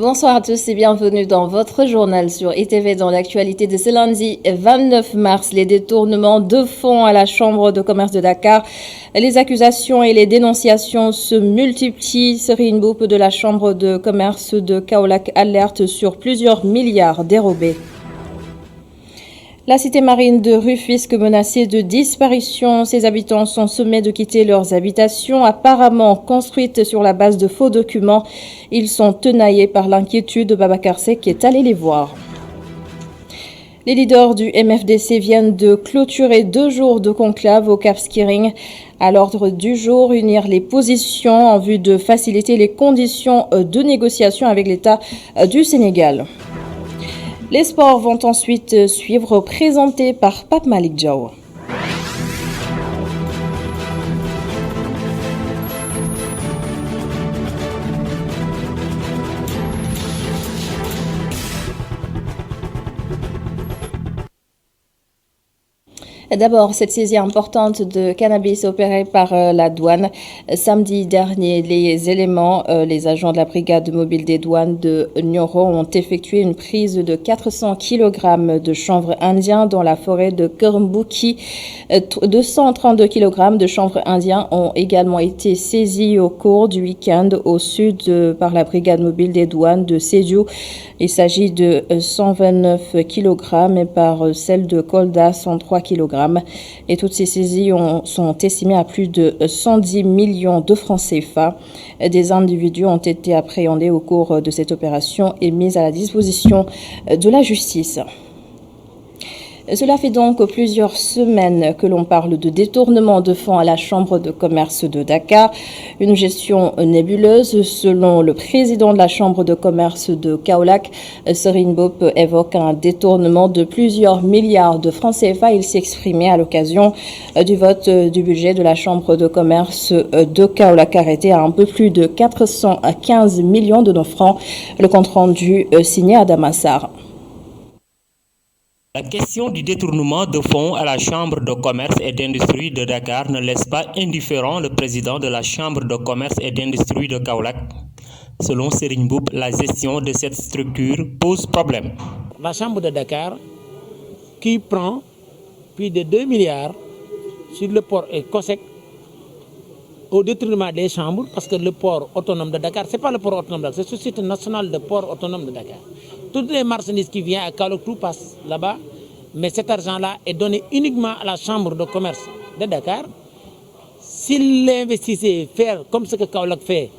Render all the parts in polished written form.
Bonsoir à tous et bienvenue dans votre journal sur ITV dans l'actualité de ce lundi 29 mars. Les détournements de fonds à la Chambre de commerce de Dakar. Les accusations et les dénonciations se multiplient. Serine Mboup de la Chambre de commerce de Kaolack alerte sur plusieurs milliards dérobés. La cité marine de Rufisque menacée de disparition. Ses habitants sont sommés de quitter leurs habitations, apparemment construites sur la base de faux documents. Ils sont tenaillés par l'inquiétude. Babacar Seck est allé les voir. Les leaders du MFDC viennent de clôturer 2 jours de conclave au Cap Skirring. À l'ordre du jour, unir les positions en vue de faciliter les conditions de négociation avec l'État du Sénégal. Les sports vont ensuite suivre, présentés par Pape Malik Diaw. D'abord, cette saisie importante de cannabis opérée par la douane. Samedi dernier, les agents de la brigade mobile des douanes de Nioro ont effectué une prise de 400 kg de chanvre indien dans la forêt de Kermbouki. 232 kg de chanvre indien ont également été saisis au cours du week-end au sud par la brigade mobile des douanes de Sédhiou. Il s'agit de 129 kg et par celle de Kolda, 103 kg. Et toutes ces saisies sont estimées à plus de 110 millions de francs CFA. Des individus ont été appréhendés au cours de cette opération et mis à la disposition de la justice. Cela fait donc plusieurs semaines que l'on parle de détournement de fonds à la Chambre de commerce de Dakar. Une gestion nébuleuse, selon le président de la Chambre de commerce de Kaolack. Serine Mboup évoque un détournement de plusieurs milliards de francs CFA. Il s'est exprimé à l'occasion du vote du budget de la Chambre de commerce de Kaolack, arrêté à un peu plus de 415 millions de nos francs. Le compte-rendu signé à Damassar. La question du détournement de fonds à la Chambre de commerce et d'industrie de Dakar ne laisse pas indifférent le président de la Chambre de commerce et d'industrie de Kaolack. Selon Serine Mboup, la gestion de cette structure pose problème. La Chambre de Dakar, qui prend plus de 2 milliards sur le port et COSEC au détriment des chambres, parce que le port autonome de Dakar, ce n'est pas le port autonome de Dakar, c'est la Société nationale de port autonome de Dakar. Toutes les marchandises qui viennent à Kaolack, tout passe là-bas, mais cet argent-là est donné uniquement à la Chambre de commerce de Dakar. S'il l'investissait, faire comme ce que Kaolack fait,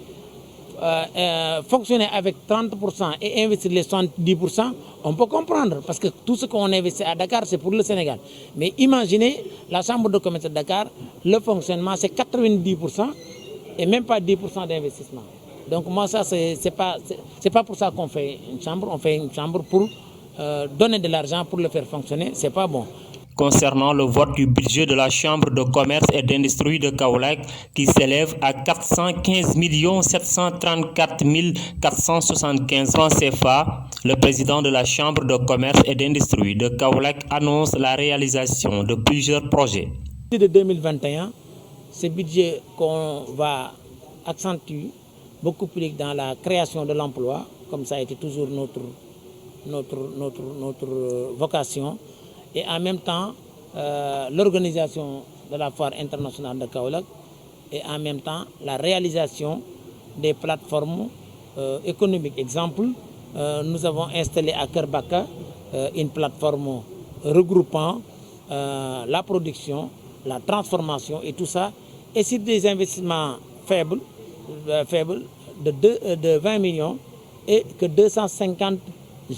fonctionner avec 30% et investir les 70%, on peut comprendre, parce que tout ce qu'on investit à Dakar, c'est pour le Sénégal. Mais imaginez, la Chambre de commerce de Dakar, le fonctionnement, c'est 90% et même pas 10% d'investissement. Donc moi, ça, c'est pas pour ça qu'on fait une chambre. On fait une chambre pour donner de l'argent pour le faire fonctionner. C'est pas bon. Concernant le vote du budget de la Chambre de commerce et d'industrie de Kaolack, qui s'élève à 415 734 475 francs CFA, le président de la Chambre de commerce et d'industrie de Kaolack annonce la réalisation de plusieurs projets. De 2021, ce budget qu'on va accentuer beaucoup plus dans la création de l'emploi, comme ça a été toujours notre vocation, et en même temps l'organisation de la foire internationale de Kaolack, et en même temps la réalisation des plateformes économiques. Exemple, nous avons installé à Kerbaka une plateforme regroupant la production, la transformation et tout ça, et sur des investissements faibles de 20 millions et que 250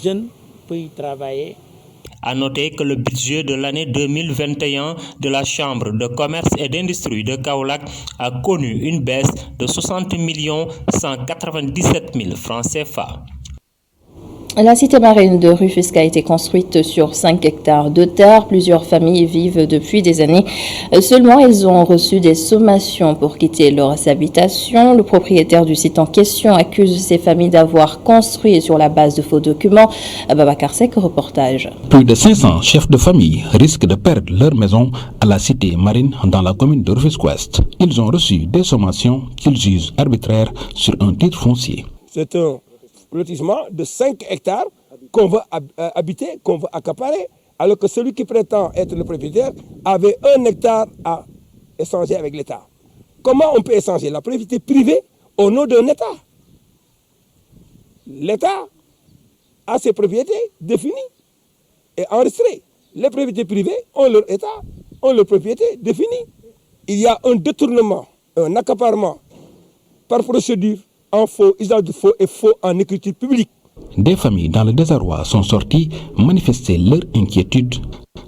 jeunes peuvent y travailler. À noter que le budget de l'année 2021 de la Chambre de commerce et d'industrie de Kaolack a connu une baisse de 60 197 000 francs CFA. La cité marine de Rufisque a été construite sur 5 hectares de terre. Plusieurs familles y vivent depuis des années. Seulement, elles ont reçu des sommations pour quitter leurs habitations. Le propriétaire du site en question accuse ces familles d'avoir construit sur la base de faux documents. Babacar Seck, reportage. Plus de 500 chefs de famille risquent de perdre leur maison à la cité marine dans la commune de Rufisque-Ouest. Ils ont reçu des sommations qu'ils jugent arbitraires sur un titre foncier. C'est un lotissement de 5 hectares qu'on veut habiter, qu'on veut accaparer, alors que celui qui prétend être le propriétaire avait 1 hectare à échanger avec l'État. Comment on peut échanger la propriété privée au nom d'un État? L'État a ses propriétés définies et enregistrées. Les propriétés privées ont leur État, ont leur propriété définie. Il y a un détournement, un accaparement par procédure en faux, usage de faux et faux en écriture publique. Des familles dans le désarroi sont sorties manifester leur inquiétude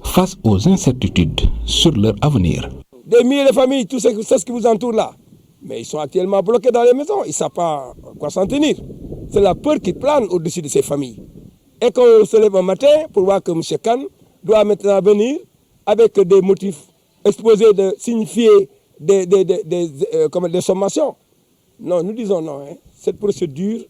face aux incertitudes sur leur avenir. Des milliers de familles, tout ce qui vous entoure là, mais ils sont actuellement bloqués dans les maisons, ils ne savent pas quoi s'en tenir. C'est la peur qui plane au-dessus de ces familles. Et qu'on se lève un matin pour voir que M. Khan doit maintenant venir avec des motifs exposés de signifier des sommations. Non, nous disons non. Cette procédure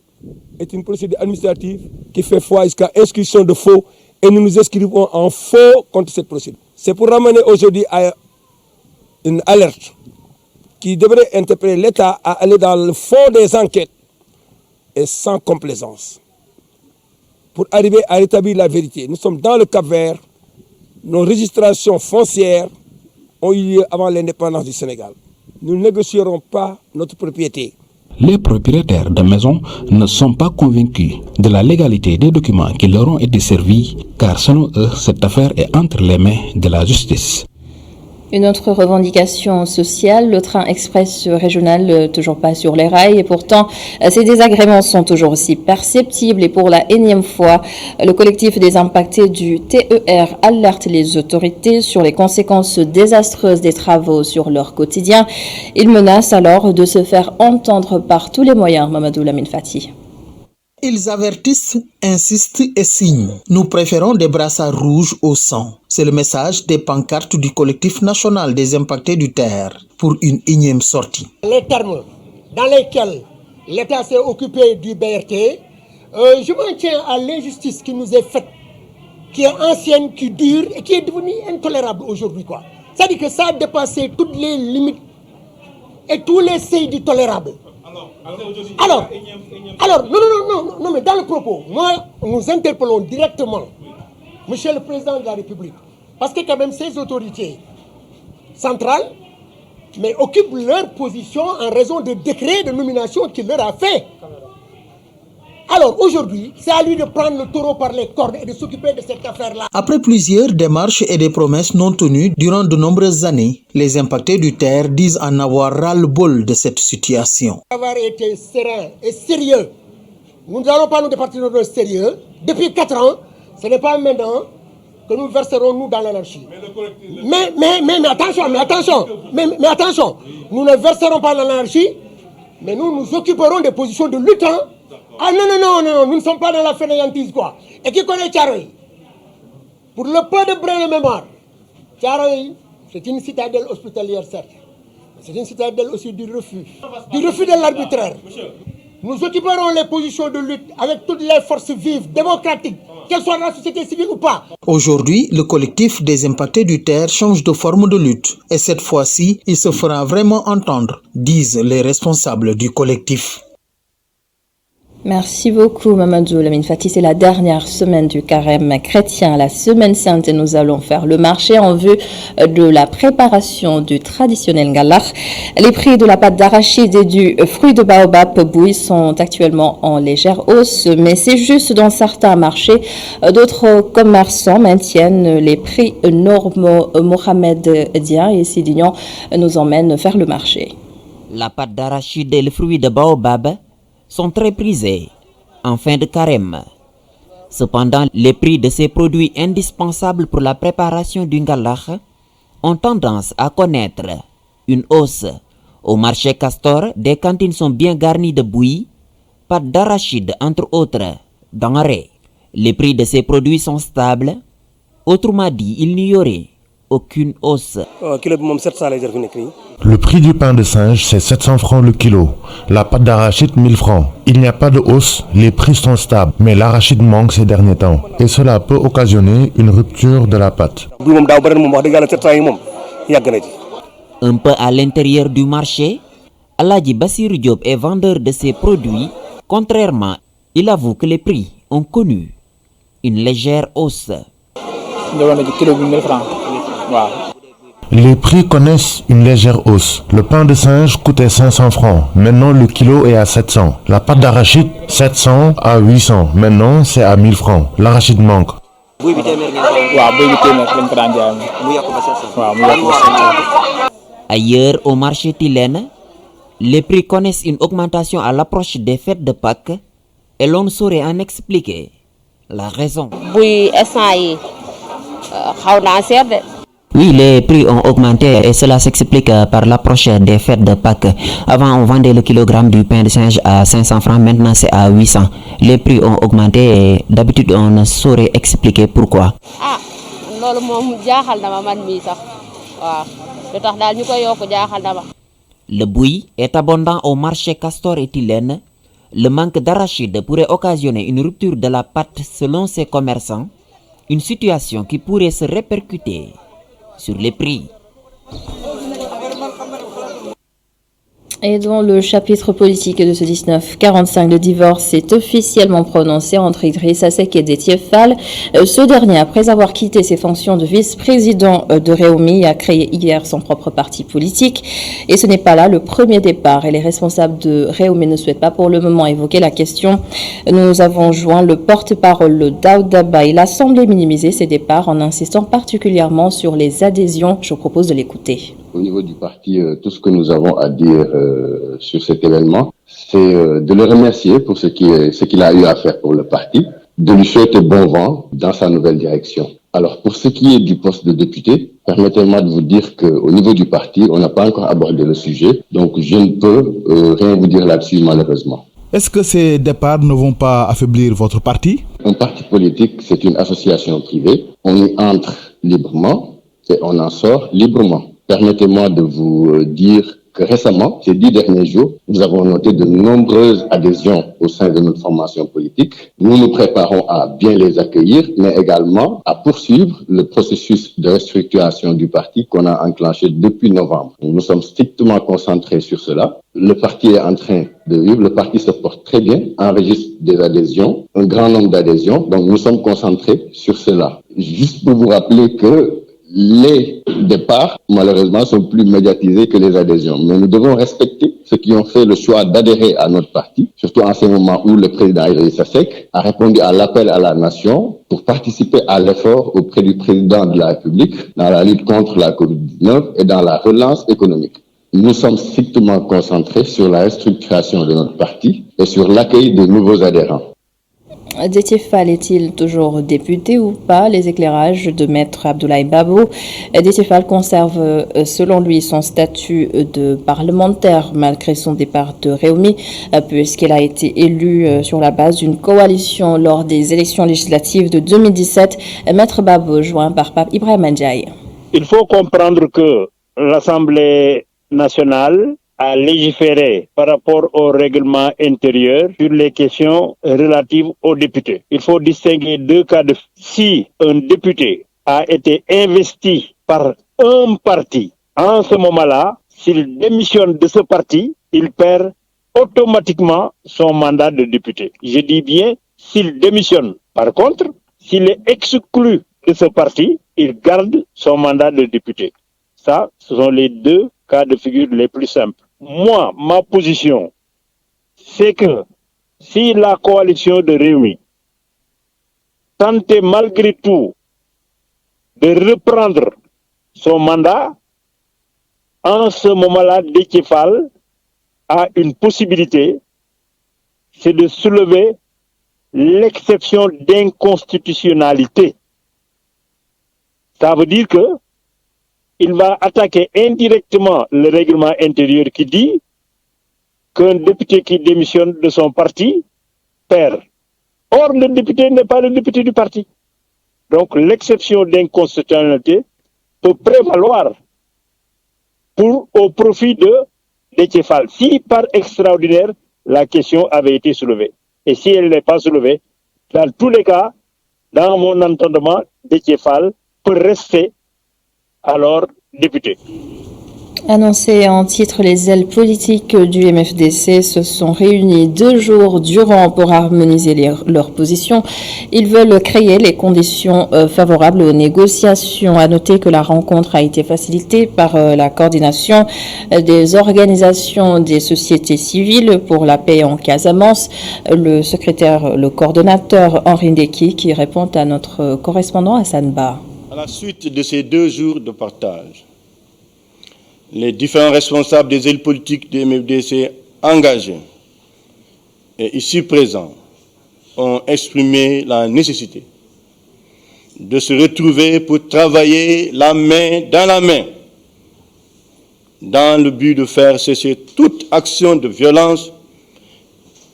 est une procédure administrative qui fait foi jusqu'à inscription de faux et nous nous inscrivons en faux contre cette procédure. C'est pour ramener aujourd'hui à une alerte qui devrait interpeller l'État à aller dans le fond des enquêtes et sans complaisance pour arriver à rétablir la vérité. Nous sommes dans le Cap-Vert, nos registrations foncières ont eu lieu avant l'indépendance du Sénégal. Nous ne négocierons pas notre propriété. Les propriétaires de maisons ne sont pas convaincus de la légalité des documents qui leur ont été servis, car selon eux, cette affaire est entre les mains de la justice. Une autre revendication sociale, le train express régional toujours pas sur les rails et pourtant ces désagréments sont toujours aussi perceptibles et pour la énième fois, le collectif des impactés du TER alerte les autorités sur les conséquences désastreuses des travaux sur leur quotidien. Ils menacent alors de se faire entendre par tous les moyens, Mamadou Lamine Fati. Ils avertissent, insistent et signent. Nous préférons des brassards rouges au sang. C'est le message des pancartes du collectif national des impactés du TER pour une énième sortie. Les termes dans lesquels l'État s'est occupé du BRT, je m'en tiens à l'injustice qui nous est faite, qui est ancienne, qui dure et qui est devenue intolérable aujourd'hui. C'est-à-dire que ça a dépassé toutes les limites et tous les seuils du tolérable. Alors, non, mais dans le propos, nous interpellons directement Monsieur le Président de la République, parce que quand même ces autorités centrales, mais occupent leur position en raison de décrets de nomination qu'il leur a fait. Alors aujourd'hui, c'est à lui de prendre le taureau par les cornes et de s'occuper de cette affaire-là. Après plusieurs démarches et des promesses non tenues durant de nombreuses années, les impactés du TER disent en avoir ras-le-bol de cette situation. Avoir été serein et sérieux, nous n'allons pas nous départir de notre sérieux. Depuis 4 ans, ce n'est pas maintenant que nous verserons nous dans l'anarchie. Mais attention, nous ne verserons pas dans l'anarchie, mais nous nous occuperons des positions de lutte. Ah non, nous ne sommes pas dans la fainéantise Et qui connaît Thiaroye? Pour le peu de brin de mémoire, Thiaroye, c'est une citadelle hospitalière certes, mais c'est une citadelle aussi du refus de l'arbitraire. Nous occuperons les positions de lutte avec toutes les forces vives, démocratiques, qu'elles soient dans la société civile ou pas. Aujourd'hui, le collectif des impactés du TER change de forme de lutte. Et cette fois-ci, il se fera vraiment entendre, disent les responsables du collectif. Merci beaucoup Mamadou Lamine Fati. C'est la dernière semaine du carême chrétien, la semaine sainte, et nous allons faire le marché en vue de la préparation du traditionnel ngalar. Les prix de la pâte d'arachide et du fruit de baobab bouilli sont actuellement en légère hausse, mais c'est juste dans certains marchés. D'autres commerçants maintiennent les prix normaux. Mohamed Dia et Sidignan nous emmènent faire le marché. La pâte d'arachide et le fruit de baobab sont très prisés en fin de carême. Cependant, les prix de ces produits indispensables pour la préparation du ngalar ont tendance à connaître une hausse. Au marché Castor, des cantines sont bien garnies de bouillie, pâte d'arachide entre autres denrées. Les prix de ces produits sont stables. Autrement dit, il n'y aurait aucune hausse. Le prix du pain de singe, c'est 700 francs le kilo. La pâte d'arachide, 1000 francs. Il n'y a pas de hausse, les prix sont stables. Mais l'arachide manque ces derniers temps. Et cela peut occasionner une rupture de la pâte. Un peu à l'intérieur du marché, Aladji Bassirou Diop est vendeur de ces produits. Contrairement Il avoue que les prix ont connu une légère hausse. Les prix connaissent une légère hausse. Le pain de singe coûtait 500 francs. Maintenant, le kilo est à 700. La pâte d'arachide, 700 à 800. Maintenant, c'est à 1000 francs. L'arachide manque. Ailleurs, au marché Tilène, les prix connaissent une augmentation à l'approche des fêtes de Pâques et l'on ne saurait en expliquer la raison. Oui, les prix ont augmenté et cela s'explique par l'approche des fêtes de Pâques. Avant, on vendait le kilogramme du pain de singe à 500 francs, maintenant c'est à 800. Les prix ont augmenté et d'habitude on ne saurait expliquer pourquoi. Le bouilli est abondant au marché Castor et Tilène. Le manque d'arachide pourrait occasionner une rupture de la pâte selon ces commerçants, une situation qui pourrait se répercuter sur les prix. Et dans le chapitre politique de ce 1945, le divorce est officiellement prononcé entre Idrissa Seck et Déthié Fall. Ce dernier, après avoir quitté ses fonctions de vice-président de Rewmi, a créé hier son propre parti politique. Et ce n'est pas là le premier départ. Et les responsables de Rewmi ne souhaitent pas pour le moment évoquer la question. Nous avons joint le porte-parole Daouda Ba. Il a semblé minimiser ces départs en insistant particulièrement sur les adhésions. Je vous propose de l'écouter. Au niveau du parti, tout ce que nous avons à dire sur cet événement, c'est de le remercier pour ce qu'il a eu à faire pour le parti, de lui souhaiter bon vent dans sa nouvelle direction. Alors, pour ce qui est du poste de député, permettez-moi de vous dire qu'au niveau du parti, on n'a pas encore abordé le sujet, donc je ne peux rien vous dire là-dessus malheureusement. Est-ce que ces départs ne vont pas affaiblir votre parti? Un parti politique, c'est une association privée. On y entre librement et on en sort librement. Permettez-moi de vous dire que récemment, ces 10 derniers jours, nous avons noté de nombreuses adhésions au sein de notre formation politique. Nous nous préparons à bien les accueillir, mais également à poursuivre le processus de restructuration du parti qu'on a enclenché depuis novembre. Nous sommes strictement concentrés sur cela. Le parti est en train de vivre, le parti se porte très bien, enregistre des adhésions, un grand nombre d'adhésions, donc nous sommes concentrés sur cela. Juste pour vous rappeler que les départs, malheureusement, sont plus médiatisés que les adhésions. Mais nous devons respecter ceux qui ont fait le choix d'adhérer à notre parti, surtout en ce moment où le président Idrissa Seck a répondu à l'appel à la nation pour participer à l'effort auprès du président de la République dans la lutte contre la COVID-19 et dans la relance économique. Nous sommes strictement concentrés sur la restructuration de notre parti et sur l'accueil de nouveaux adhérents. Déthié Fall est-il toujours député ou pas? Les éclairages de Maître Abdoulaye Babou. Déthié Fall conserve, selon lui, son statut de parlementaire malgré son départ de Rewmi, puisqu'il a été élu sur la base d'une coalition lors des élections législatives de 2017. Maître Babou, joint par Pape Ibrahima Ndiaye. Il faut comprendre que l'Assemblée nationale a légiféré par rapport au règlement intérieur sur les questions relatives aux députés. Il faut distinguer deux cas de si un député a été investi par un parti. En ce moment-là, s'il démissionne de ce parti, il perd automatiquement son mandat de député. Je dis bien s'il démissionne. Par contre, s'il est exclu de ce parti, il garde son mandat de député. Ça, ce sont les deux cas de figure les plus simples. Moi, ma position, c'est que si la coalition de Rewmi tentait malgré tout de reprendre son mandat, en ce moment-là, Déthié Fall a une possibilité, c'est de soulever l'exception d'inconstitutionnalité. Ça veut dire que il va attaquer indirectement le règlement intérieur qui dit qu'un député qui démissionne de son parti perd. Or, le député n'est pas le député du parti. Donc, l'exception d'inconstitutionnalité peut prévaloir au profit de Déthié Fall, si par extraordinaire, la question avait été soulevée. Et si elle n'est pas soulevée, dans tous les cas, dans mon entendement, Déthié Fall peut rester alors député. Annoncé en titre, les ailes politiques du MFDC se sont réunies 2 jours durant pour harmoniser leurs positions. Ils veulent créer les conditions favorables aux négociations. À noter que la rencontre a été facilitée par la coordination des organisations des sociétés civiles pour la paix en Casamance. Le coordonnateur Henri Ndeki qui répond à notre correspondant Hassan Ba. À la suite de ces 2 jours de partage, les différents responsables des ailes politiques du MFDC engagés et ici présents ont exprimé la nécessité de se retrouver pour travailler la main dans le but de faire cesser toute action de violence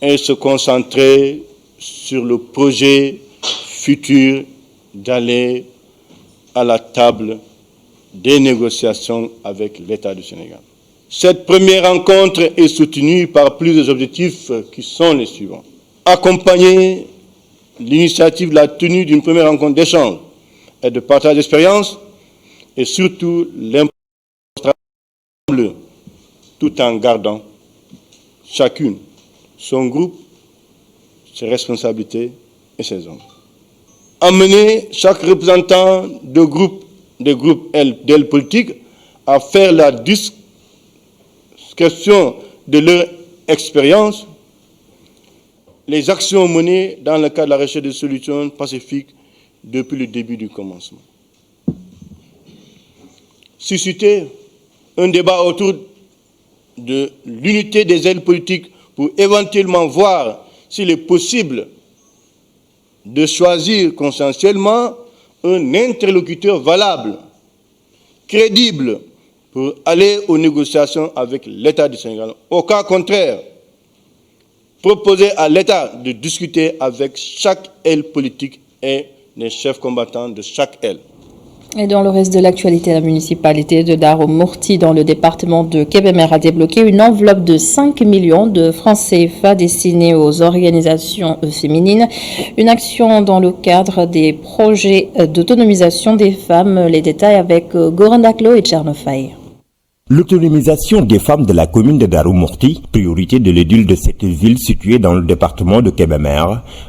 et se concentrer sur le projet futur d'aller à la table des négociations avec l'État du Sénégal. Cette première rencontre est soutenue par plusieurs objectifs qui sont les suivants. Accompagner l'initiative de la tenue d'une première rencontre d'échange et de partage d'expérience et surtout l'importance tout en gardant chacune son groupe, ses responsabilités et ses hommes. Amener chaque représentant des groupes d'ailes politiques à faire la description de leur expérience, les actions menées dans le cadre de la recherche de solutions pacifiques depuis le début du commencement. Susciter un débat autour de l'unité des ailes politiques pour éventuellement voir s'il est possible de choisir consensuellement un interlocuteur valable, crédible, pour aller aux négociations avec l'État du Sénégal. Au cas contraire, proposer à l'État de discuter avec chaque aile politique et les chefs combattants de chaque aile. Et dans le reste de l'actualité, la municipalité de Darou Mourti, dans le département de Kébémer, a débloqué une enveloppe de 5 millions de francs CFA destinée aux organisations féminines. Une action dans le cadre des projets d'autonomisation des femmes. Les détails avec Gorandaklo et Tchernofay. L'autonomisation des femmes de la commune de Darou Mourti, priorité de l'édile de cette ville située dans le département de Kébémer,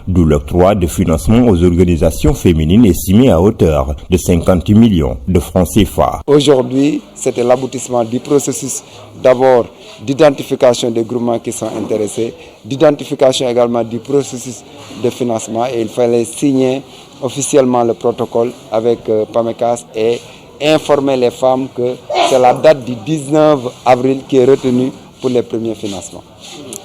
d'où l'octroi de financement aux organisations féminines estimé à hauteur de 50 millions de francs CFA. Aujourd'hui, c'était l'aboutissement du processus d'abord d'identification des groupements qui sont intéressés, d'identification également du processus de financement et il fallait signer officiellement le protocole avec PAMECAS et informer les femmes que c'est la date du 19 avril qui est retenue pour les premiers financements.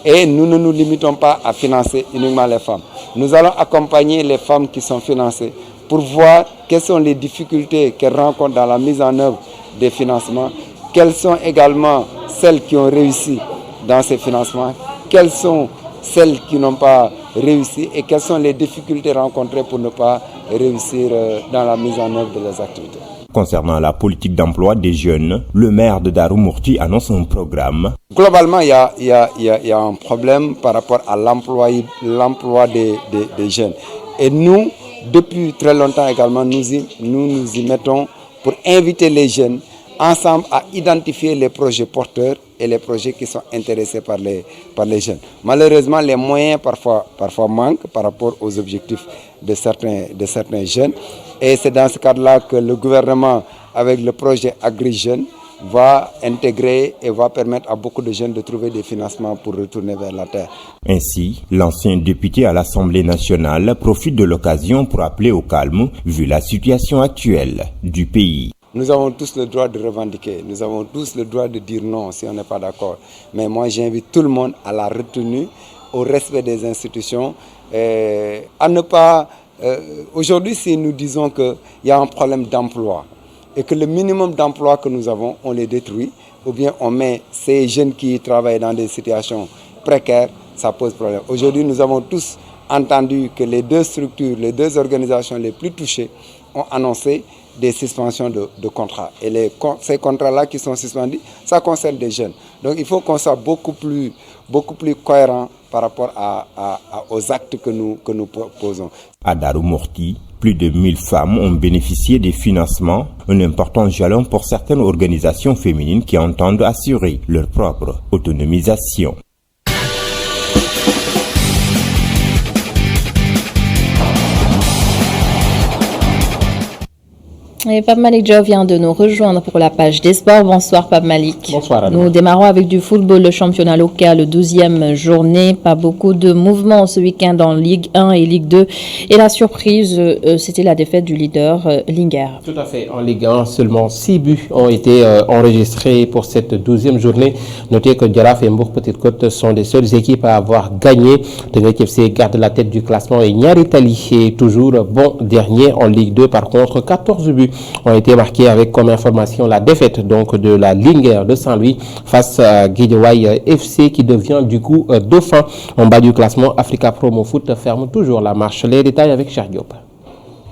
Et nous ne nous limitons pas à financer uniquement les femmes. Nous allons accompagner les femmes qui sont financées pour voir quelles sont les difficultés qu'elles rencontrent dans la mise en œuvre des financements, quelles sont également celles qui ont réussi dans ces financements, quelles sont celles qui n'ont pas réussi et quelles sont les difficultés rencontrées pour ne pas réussir dans la mise en œuvre de leurs activités. Concernant la politique d'emploi des jeunes, le maire de Darou Mourti annonce un programme. Globalement, il y a un problème par rapport à l'emploi des jeunes. Et nous, depuis très longtemps également, nous y mettons pour inviter les jeunes ensemble à identifier les projets porteurs et les projets qui sont intéressés par les jeunes. Malheureusement, les moyens parfois manquent par rapport aux objectifs de certains jeunes. Et c'est dans ce cadre-là que le gouvernement, avec le projet Agri-Jeunes, va intégrer et va permettre à beaucoup de jeunes de trouver des financements pour retourner vers la terre. Ainsi, l'ancien député à l'Assemblée nationale profite de l'occasion pour appeler au calme, vu la situation actuelle du pays. Nous avons tous le droit de revendiquer, nous avons tous le droit de dire non si on n'est pas d'accord. Mais moi, j'invite tout le monde à la retenue, au respect des institutions, à ne pas... Aujourd'hui, si nous disons qu'il y a un problème d'emploi et que le minimum d'emploi que nous avons, on les détruit, ou bien on met ces jeunes qui travaillent dans des situations précaires, ça pose problème. Aujourd'hui, nous avons tous entendu que les 2 structures, les 2 organisations les plus touchées ont annoncé des suspensions de contrats. Et ces contrats-là qui sont suspendus, ça concerne des jeunes. Donc il faut qu'on soit beaucoup plus cohérent par rapport aux actes que nous posons. À Darou Mourti, Plus de 1000 femmes ont bénéficié des financements, un important jalon pour certaines organisations féminines qui entendent assurer leur propre autonomisation. Et Pape Malik Diop vient de nous rejoindre pour la page des sports. Bonsoir Pape Malik. Bonsoir. Nous démarrons avec du football, le championnat local, 12e journée. Pas beaucoup de mouvements ce week-end en Ligue 1 et Ligue 2. Et la surprise, c'était la défaite du leader Linger. Tout à fait. En Ligue 1, seulement 6 buts ont été enregistrés pour cette 12e journée. Notez que Jaraaf et Mbour Petite Côte sont les seules équipes à avoir gagné. Teungueth FC garde la tête du classement et Niary Tally est toujours bon dernier en Ligue 2. Par contre, 14 buts ont été marqués avec comme information la défaite donc de la Linguère de Saint-Louis face à Guédiawaye FC qui devient du coup dauphin en bas du classement. Africa Promo Foot ferme toujours la marche. Les détails avec Cheikh Diop.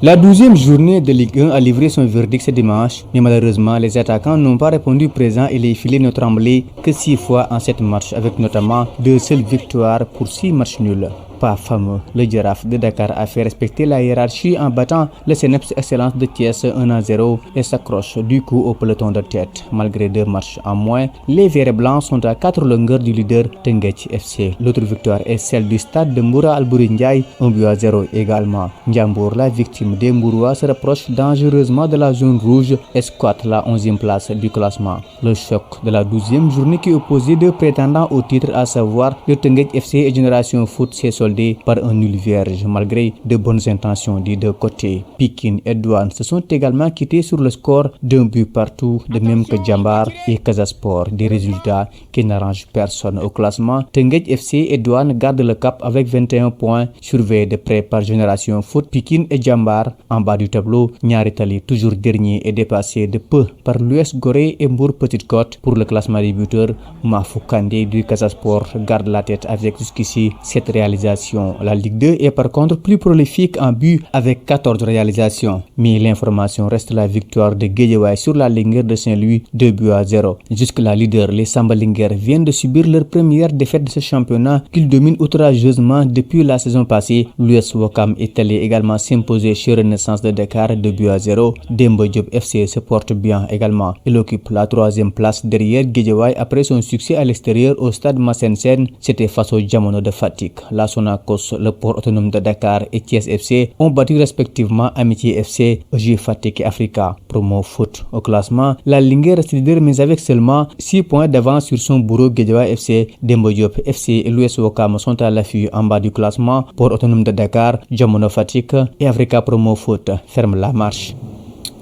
La 12e journée de Ligue 1 a livré son verdict ce dimanche, mais malheureusement les attaquants n'ont pas répondu présent et les filets n'ont tremblé que 6 fois en cette match, avec notamment 2 seules victoires pour 6 matchs nuls. Pas fameux, le Jaraaf de Dakar a fait respecter la hiérarchie en battant le CNEPS Excellence de Thiès 1-0 et s'accroche du coup au peloton de tête. Malgré 2 matchs en moins, les Verts et Blancs sont à 4 longueurs du leader Teungueth FC. L'autre victoire est celle du stade de Mboura Albouri Ndiaye, 1-0 également. Ndiambour, la victime des Mbourois, se rapproche dangereusement de la zone rouge et squatte la 11e place du classement. Le choc de la 12e journée qui opposait 2 prétendants au titre, à savoir le Teungueth FC et Génération Foot, s'est soldé par un nul vierge malgré de bonnes intentions des deux côtés. Pikine et Douane se sont également quittés sur le score d'un but partout, de même que Djambar et Casasport. Des résultats qui n'arrangent personne au classement. Teungueth FC et Douane gardent le cap avec 21 points, surveillés de près par Génération Foot. Pikine et Djambar en bas du tableau. Niary Tally toujours dernier et dépassé de peu par l'US Gorée et Mbour Petite Côte. Pour le classement des buteurs, Mafou Kandé du Casasport garde la tête avec jusqu'ici 7 réalisations. La Ligue 2 est par contre plus prolifique en but avec 14 réalisations. Mais l'information reste la victoire de Guédiawaye sur la Linguère de Saint-Louis 2-0. Jusque-là leader, les Samba Linguère viennent de subir leur première défaite de ce championnat qu'ils dominent outrageusement depuis la saison passée. L'US Ouakam est allé également s'imposer chez Renaissance de Dakar 2-0. Demba Diop FC se porte bien également. Il occupe la 3e place derrière Guédiawaye après son succès à l'extérieur au stade Massène Sène. C'était face au Diamono de Fatick. La Sonacos, le port autonome de Dakar et Thiès FC ont battu respectivement Amitié FC, EJ Fatick et Africa Promo Foot. Au classement, la Linguère reste leader mais avec seulement 6 points d'avance sur son bourreau Guédiawaye FC. Demba Diop FC et l'US Ouakam sont à l'affût en bas du classement. Port autonome de Dakar, Diamono Fatick et Africa Promo Foot ferment la marche.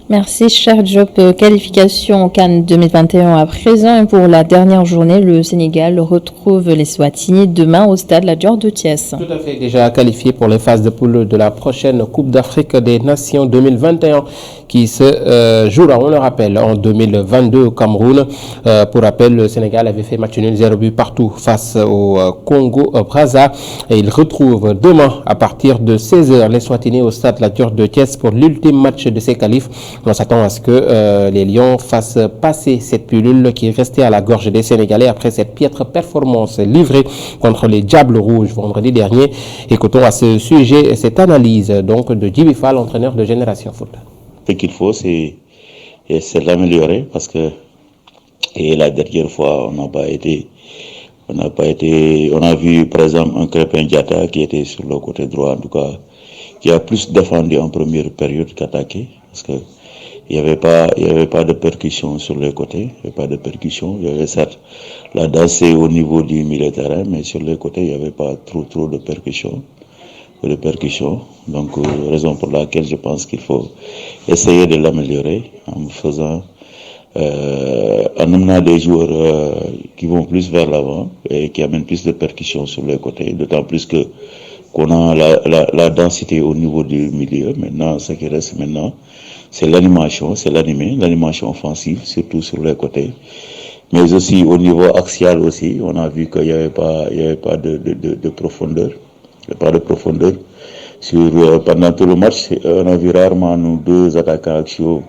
Merci, cher Diop. Qualification au CAN 2021 à présent. Et pour la dernière journée, le Sénégal retrouve les Swatini demain au stade La Dior de Thiès. Tout à fait, déjà qualifié pour les phases de poule de la prochaine Coupe d'Afrique des Nations 2021 qui se jouera, on le rappelle, en 2022 au Cameroun. Pour rappel, le Sénégal avait fait match nul 0 but partout face au Congo-Brazza. Et il retrouve demain à partir de 16h les Swatini au stade La Dior de Thiès pour l'ultime match de ses qualifs. On s'attend à ce que les Lions fassent passer cette pilule qui est restée à la gorge des Sénégalais après cette piètre performance livrée contre les Diables Rouges vendredi dernier. Écoutons à ce sujet cette analyse donc de Djibi Fall, entraîneur de Génération Foot. Ce qu'il faut, c'est l'améliorer parce que la dernière fois, on a vu par exemple un Crépin Diatta qui était sur le côté droit, en tout cas, qui a plus défendu en première période qu'attaqué. Parce que il n'y avait pas de percussion sur les côtés, il y avait certes la danse au niveau du milieu de terrain, mais sur les côtés, il n'y avait pas trop de percussion. Donc, raison pour laquelle je pense qu'il faut essayer de l'améliorer en faisant, en amenant des joueurs qui vont plus vers l'avant et qui amènent plus de percussion sur les côtés, d'autant plus qu'on a la densité au niveau du milieu. Maintenant, ce qui reste maintenant, c'est l'animation, l'animation offensive, surtout sur les côtés. Mais aussi au niveau axial aussi, on a vu qu'il n'y avait pas de profondeur. Il n'y a pas de profondeur. Pendant tout le match, on a vu rarement nos 2 attaquants axiaux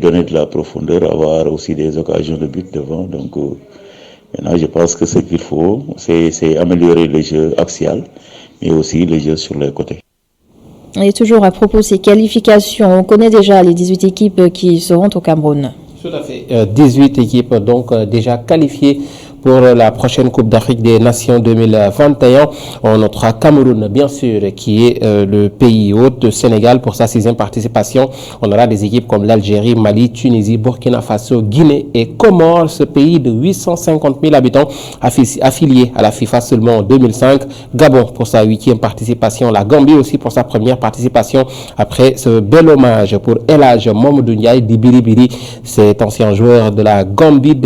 donner de la profondeur, avoir aussi des occasions de but devant. Donc maintenant, je pense que ce qu'il faut, c'est améliorer le jeu axial, mais aussi le jeu sur les côtés. Et toujours à propos de ces qualifications, on connaît déjà les 18 équipes qui seront au Cameroun. Tout à fait. 18 équipes donc déjà qualifiées pour la prochaine Coupe d'Afrique des Nations 2021. On notera Cameroun, bien sûr, qui est le pays hôte, Sénégal pour sa 6e participation. On aura des équipes comme l'Algérie, Mali, Tunisie, Burkina Faso, Guinée et Comores, ce pays de 850 000 habitants affilié à la FIFA seulement en 2005. Gabon pour sa 8e participation. La Gambie aussi pour sa première participation. Après ce bel hommage pour El Hadj Mamadou Ndiaye d'Ibiribiri, cet ancien joueur de la Gambie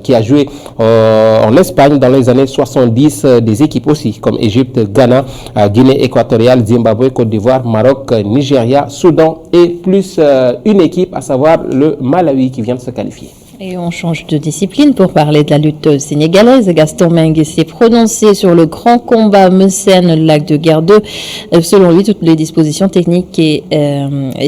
qui a joué en Espagne dans les années 70, des équipes aussi comme Égypte, Ghana, Guinée équatoriale, Zimbabwe, Côte d'Ivoire, Maroc, Nigeria, Soudan et plus une équipe, à savoir le Malawi qui vient de se qualifier. Et on change de discipline pour parler de la lutte sénégalaise. Gaston Mbengue s'est prononcé sur le grand combat Messène-Lac de Guiers 2. Selon lui, toutes les dispositions techniques et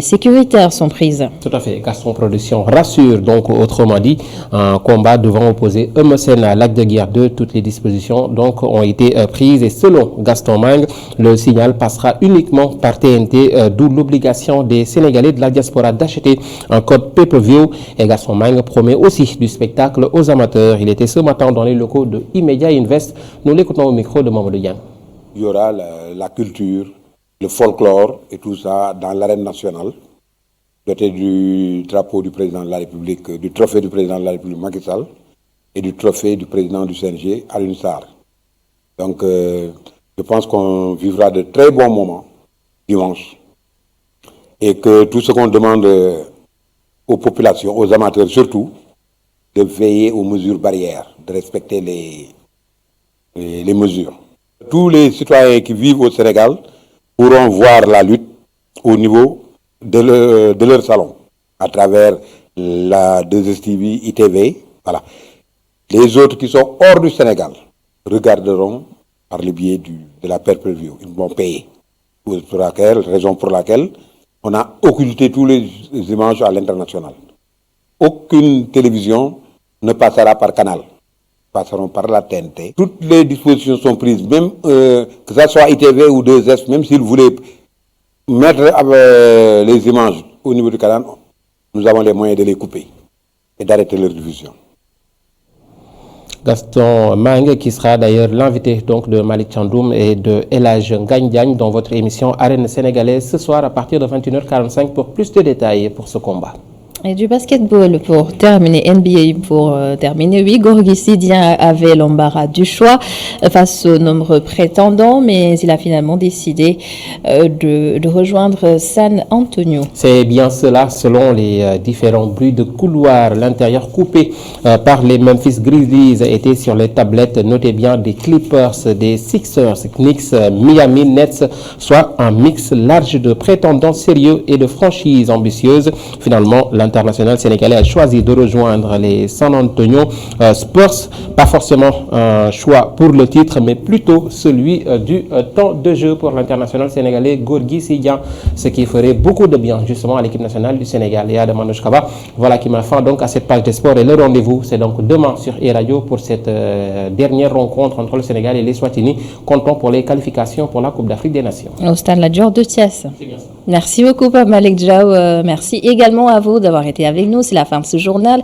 sécuritaires sont prises. Tout à fait. Gaston Production rassure donc, autrement dit, un combat devant opposer Messène à Lac de Guiers 2. Toutes les dispositions donc ont été prises et selon Gaston Mbengue, le signal passera uniquement par TNT, d'où l'obligation des Sénégalais de la diaspora d'acheter un code pay-per-view. Et Gaston Mbengue promet aussi du spectacle aux amateurs. Il était ce matin dans les locaux de Immedia Invest. Nous l'écoutons au micro de Mamadou Diane. Il y aura la culture, le folklore et tout ça dans l'arène nationale, doté du drapeau du président de la République, du trophée du président de la République Macky Sall et du trophée du président du CNG Alioune Sarr. Donc je pense qu'on vivra de très bons moments dimanche et que tout ce qu'on demande aux populations, aux amateurs surtout, de veiller aux mesures barrières, de respecter les mesures. Tous les citoyens qui vivent au Sénégal pourront voir la lutte au niveau de leur salon, à travers la 2STV, ITV. Voilà. Les autres qui sont hors du Sénégal regarderont par le biais de la pay-per-view. Ils vont payer. Raison pour laquelle on a occulté tous les images à l'international. Aucune télévision ne passera par canal. Passeront par la TNT. Toutes les dispositions sont prises, même que ce soit ITV ou 2S, même s'ils voulaient mettre les images au niveau du canal, nous avons les moyens de les couper et d'arrêter leur diffusion. Gaston Mbengue qui sera d'ailleurs l'invité donc de Malik Chandoum et de El Hadj Ngagne Diagne dans votre émission Arène sénégalaise ce soir à partir de 21h45 pour plus de détails pour ce combat. Et du basketball pour terminer, NBA pour terminer. Oui, Gorgui Sidien avait l'embarras du choix face aux nombreux prétendants, mais il a finalement décidé de rejoindre San Antonio. C'est bien cela, selon les différents bruits de couloir. L'intérieur coupé par les Memphis Grizzlies était sur les tablettes. Notez bien des Clippers, des Sixers, Knicks, Miami Nets, soit un mix large de prétendants sérieux et de franchises ambitieuses. Finalement, l'international sénégalais a choisi de rejoindre les San Antonio Spurs. Pas forcément un choix pour le titre, mais plutôt celui du temps de jeu pour l'international sénégalais Gorgui Sidien, ce qui ferait beaucoup de bien justement à l'équipe nationale du Sénégal. Et à Manouche Kaba, voilà qui m'a fin donc à cette page des sports. Et le rendez-vous, c'est donc demain sur E-Radio pour cette dernière rencontre entre le Sénégal et les Swatini, comptant pour les qualifications pour la Coupe d'Afrique des Nations. Au stade La Dior de Thiès. Merci beaucoup, Pape Malick Diaw. Merci également à vous d'avoir été avec nous. C'est la fin de ce journal.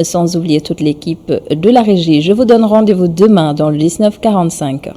Sans oublier toute l'équipe de la régie. Je vous donne rendez-vous demain dans le 19h45.